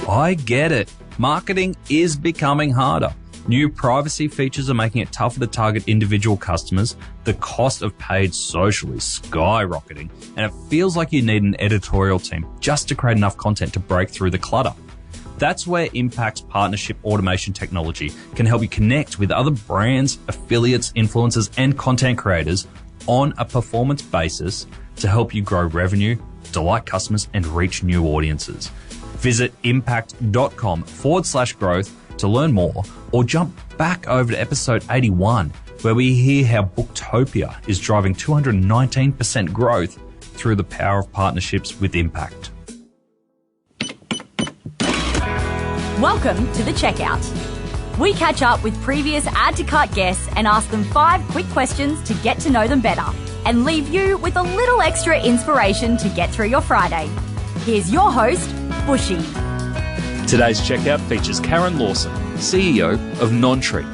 I get it. Marketing is becoming harder. New privacy features are making it tougher to target individual customers. The cost of paid social is skyrocketing, and it feels like you need an editorial team just to create enough content to break through the clutter. That's where Impact's partnership automation technology can help you connect with other brands, affiliates, influencers, and content creators on a performance basis to help you grow revenue, delight customers, and reach new audiences. Visit impact.com/growth to learn more, or jump back over to episode 81, where we hear how Booktopia is driving 219% growth through the power of partnerships with Impact. Welcome to The Checkout. We catch up with previous Add to Cart guests and ask them 5 quick questions to get to know them better and leave you with a little extra inspiration to get through your Friday. Here's your host, Bushy. Today's checkout features Karen Lawson, CEO of Nontre.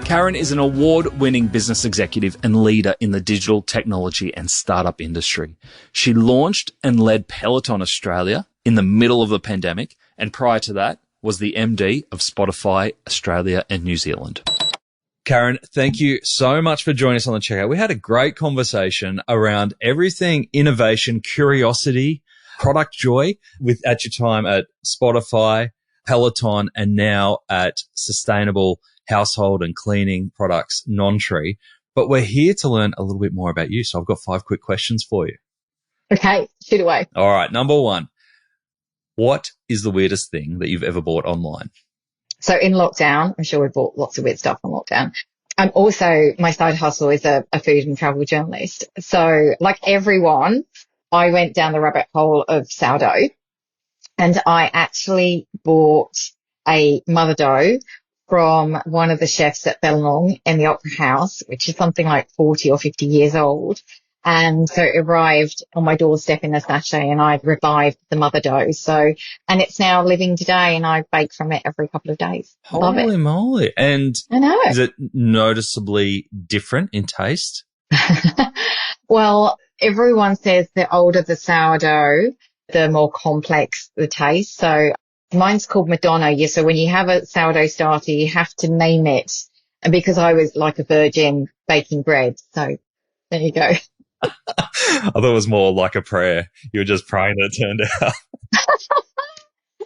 Karen is an award-winning business executive and leader in the digital technology and startup industry. She launched and led Peloton Australia in the middle of the pandemic, and prior to that was the MD of Spotify Australia and New Zealand. Karen, thank you so much for joining us on the checkout. We had a great conversation around everything innovation, curiosity, product joy at your time at Spotify, Peloton, and now at sustainable household and cleaning products, Nontre. But we're here to learn a little bit more about you. So I've got 5 quick questions for you. Okay, shoot away. All right. Number 1, what is the weirdest thing that you've ever bought online? So in lockdown, I'm sure we bought lots of weird stuff in lockdown. Also, my side hustle is a food and travel journalist. So like everyone, I went down the rabbit hole of sourdough, and I actually bought a mother dough from one of the chefs at Peloton in the Opera House, which is something like 40 or 50 years old. And so it arrived on my doorstep in a sachet, and I revived the mother dough. So, and it's now living today, and I bake from it every couple of days. Love it. Holy moly. And I know. Is it noticeably different in taste? Well, everyone says the older the sourdough, the more complex the taste. So mine's called Madonna. Yeah. So when you have a sourdough starter, you have to name it. And because I was like a virgin baking bread. So there you go. I thought it was more like a prayer. You were just praying that it turned out.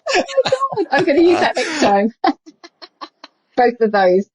Oh my God. I'm going to use that next time. Both of those.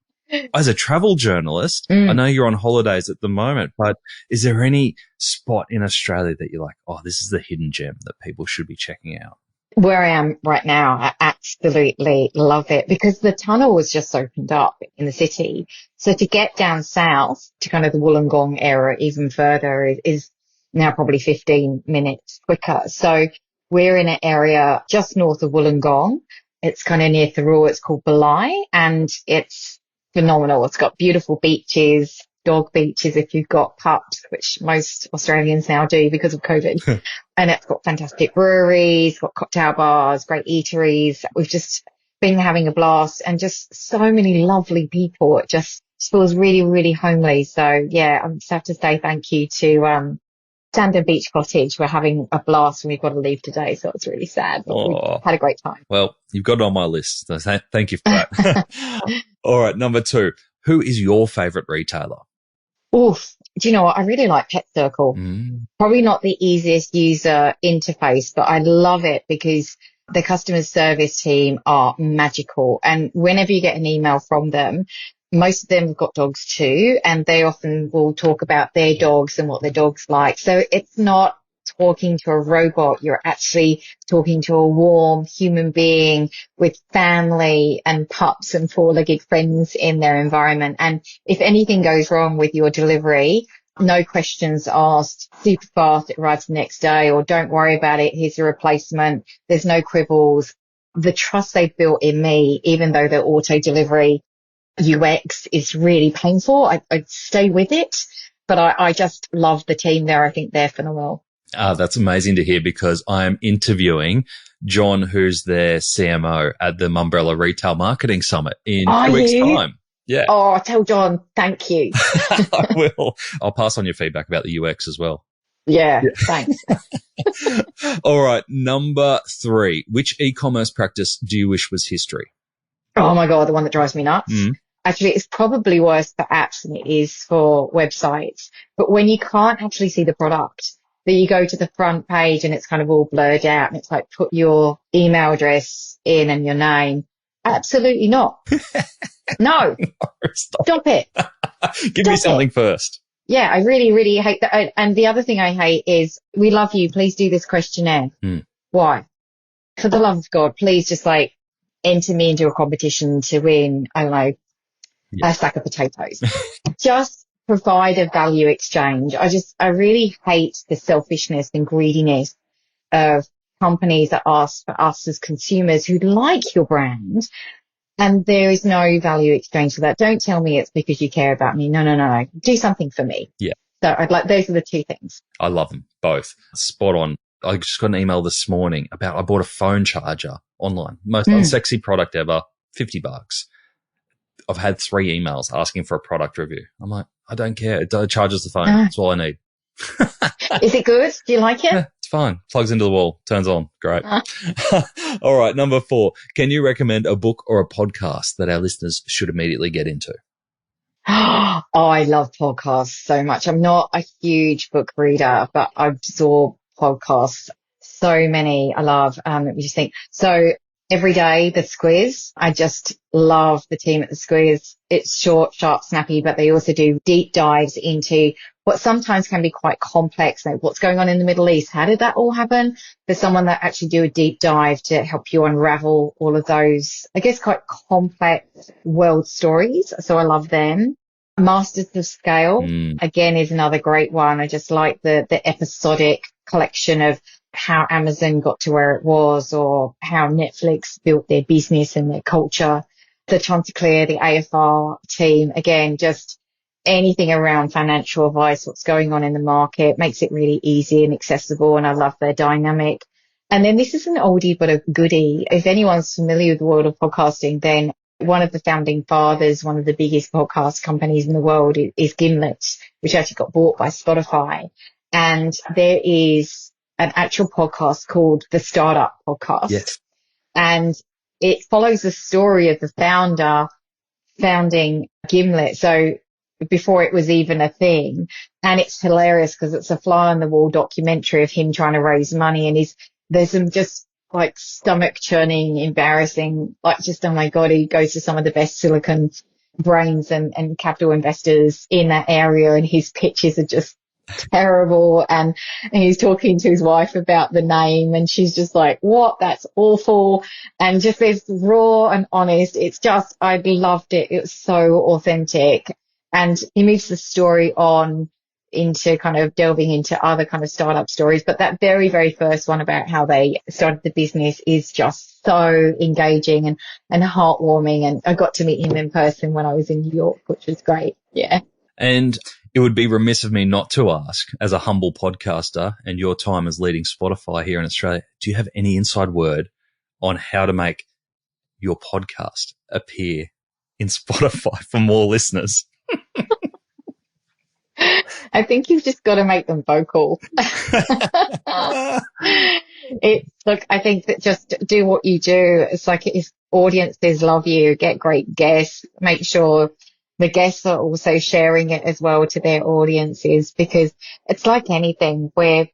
As a travel journalist, I know you're on holidays at the moment, but is there any spot in Australia that you're like, oh, this is the hidden gem that people should be checking out? Where I am right now, I absolutely love it because the tunnel was just opened up in the city. So to get down south to kind of the Wollongong area even further is now probably 15 minutes quicker. So we're in an area just north of Wollongong. It's kind of near Thoreau. It's called Belai, and it's phenomenal. It's got beautiful beaches, dog beaches if you've got pups, which most Australians now do because of COVID. And it's got fantastic breweries, got cocktail bars, great eateries. We've just been having a blast and just so many lovely people. It just feels really, really homely. So yeah, I just have to say thank you to Sandon Beach Cottage. We're having a blast and we've got to leave today. So it's really sad, but we've had a great time. Well, you've got it on my list. So thank you for that. All right. Number 2, who is your favorite retailer? Oof. Do you know what? I really like Pet Circle. Probably not the easiest user interface, but I love it because the customer service team are magical. And whenever you get an email from them, most of them have got dogs too, and they often will talk about their dogs and what their dog's like. So it's not talking to a robot. You're actually talking to a warm human being with family and pups and 4-legged friends in their environment. And if anything goes wrong with your delivery, no questions asked, super fast, it arrives the next day, or don't worry about it, here's a replacement. There's no quibbles. The trust they've built in me, even though their auto delivery UX is really painful, I'd stay with it, but I just love the team there. I think they're phenomenal. That's amazing to hear because I'm interviewing John, who's their CMO at the Mumbrella Retail Marketing Summit in 2 weeks' time. Yeah. Oh, tell John, thank you. I will. I'll pass on your feedback about the UX as well. Yeah, thanks. All right. Number 3, which e-commerce practice do you wish was history? Oh my God, the one that drives me nuts. Actually, it's probably worse for apps than it is for websites. But when you can't actually see the product, that you go to the front page and it's kind of all blurred out and it's like, put your email address in and your name. Absolutely not. No. Stop it. Give me something first. Yeah, I really, really hate that. And the other thing I hate is, we love you. Please do this questionnaire. Why? For the love of God, please just like enter me into a competition to win, I don't know, a sack of potatoes. Just provide a value exchange. I really hate the selfishness and greediness of companies that ask for us as consumers who like your brand, and there is no value exchange for that. Don't tell me it's because you care about me. No. Do something for me. Yeah. So those are the two things. I love them both. Spot on. I just got an email this morning about, I bought a phone charger online. Most unsexy product ever, $50. I've had 3 emails asking for a product review. I'm like, I don't care. It charges the phone. That's all I need. Is it good? Do you like it? Yeah, it's fine. Plugs into the wall. Turns on. Great. All right. Number 4. Can you recommend a book or a podcast that our listeners should immediately get into? Oh, I love podcasts so much. I'm not a huge book reader, but I absorb podcasts. So many I love. Let me just think. So every day, the Squiz. I just love the team at the Squiz. It's short, sharp, snappy, but they also do deep dives into what sometimes can be quite complex, like what's going on in the Middle East. How did that all happen? There's someone that actually do a deep dive to help you unravel all of those, I guess, quite complex world stories. So I love them. Masters of Scale, again, is another great one. I just like the episodic collection of how Amazon got to where it was, or how Netflix built their business and their culture. The Chanticleer, the AFR team, again, just anything around financial advice, what's going on in the market, makes it really easy and accessible. And I love their dynamic. And then this is an oldie, but a goodie. If anyone's familiar with the world of podcasting, then one of the founding fathers, one of the biggest podcast companies in the world is Gimlet, which actually got bought by Spotify. And there is an actual podcast called the Startup Podcast. Yes. And it follows the story of the founder founding Gimlet. So before it was even a thing. And it's hilarious because it's a fly on the wall documentary of him trying to raise money. And there's some just like stomach churning, embarrassing, like just, oh my God, he goes to some of the best Silicon brains and capital investors in that area. And his pitches are just terrible. And he's talking to his wife about the name and she's just like, what? That's awful. And just this raw and honest. It's just, I loved it. It was so authentic. And he moves the story on into kind of delving into other kind of startup stories. But that very, very first one about how they started the business is just so engaging and heartwarming. And I got to meet him in person when I was in New York, which was great. Yeah. And it would be remiss of me not to ask, as a humble podcaster and your time as leading Spotify here in Australia, do you have any inside word on how to make your podcast appear in Spotify for more listeners? I think you've just got to make them vocal. Look, I think that just do what you do. It's like if audiences love you, get great guests, make sure the guests are also sharing it as well to their audiences, because it's like anything. We're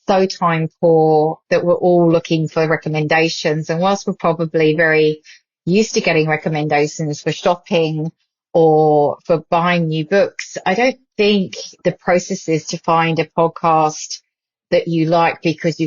so time poor that we're all looking for recommendations. And whilst we're probably very used to getting recommendations for shopping or for buying new books, I don't think the process is to find a podcast that you like because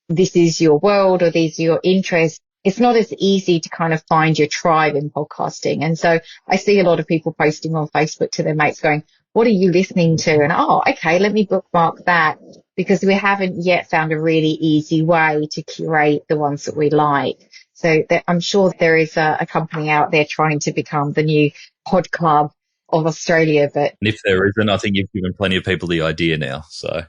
this is your world or these are your interests. It's not as easy to kind of find your tribe in podcasting. And so I see a lot of people posting on Facebook to their mates going, what are you listening to? And, oh, okay, let me bookmark that, because we haven't yet found a really easy way to curate the ones that we like. So I'm sure there is a company out there trying to become the new pod club of Australia. But and if there isn't, I think you've given plenty of people the idea now. So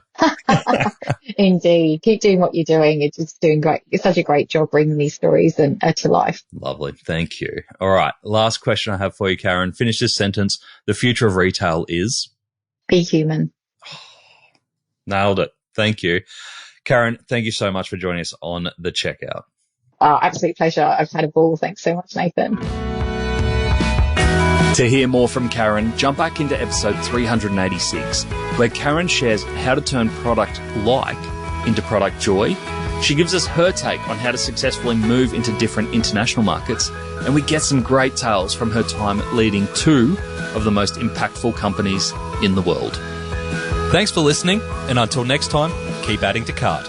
indeed, keep doing what you're doing. It's just doing great. It's such a great job bringing these stories to life. Lovely. Thank you. All right. Last question I have for you, Karen. Finish this sentence. The future of retail is? Be human. Nailed it. Thank you. Karen, thank you so much for joining us on The Checkout. Absolute pleasure. I've had a ball. Thanks so much, Nathan. To hear more from Karen, jump back into episode 386, where Karen shares how to turn product like into product joy. She gives us her take on how to successfully move into different international markets, and we get some great tales from her time leading two of the most impactful companies in the world. Thanks for listening, and until next time, keep adding to cart.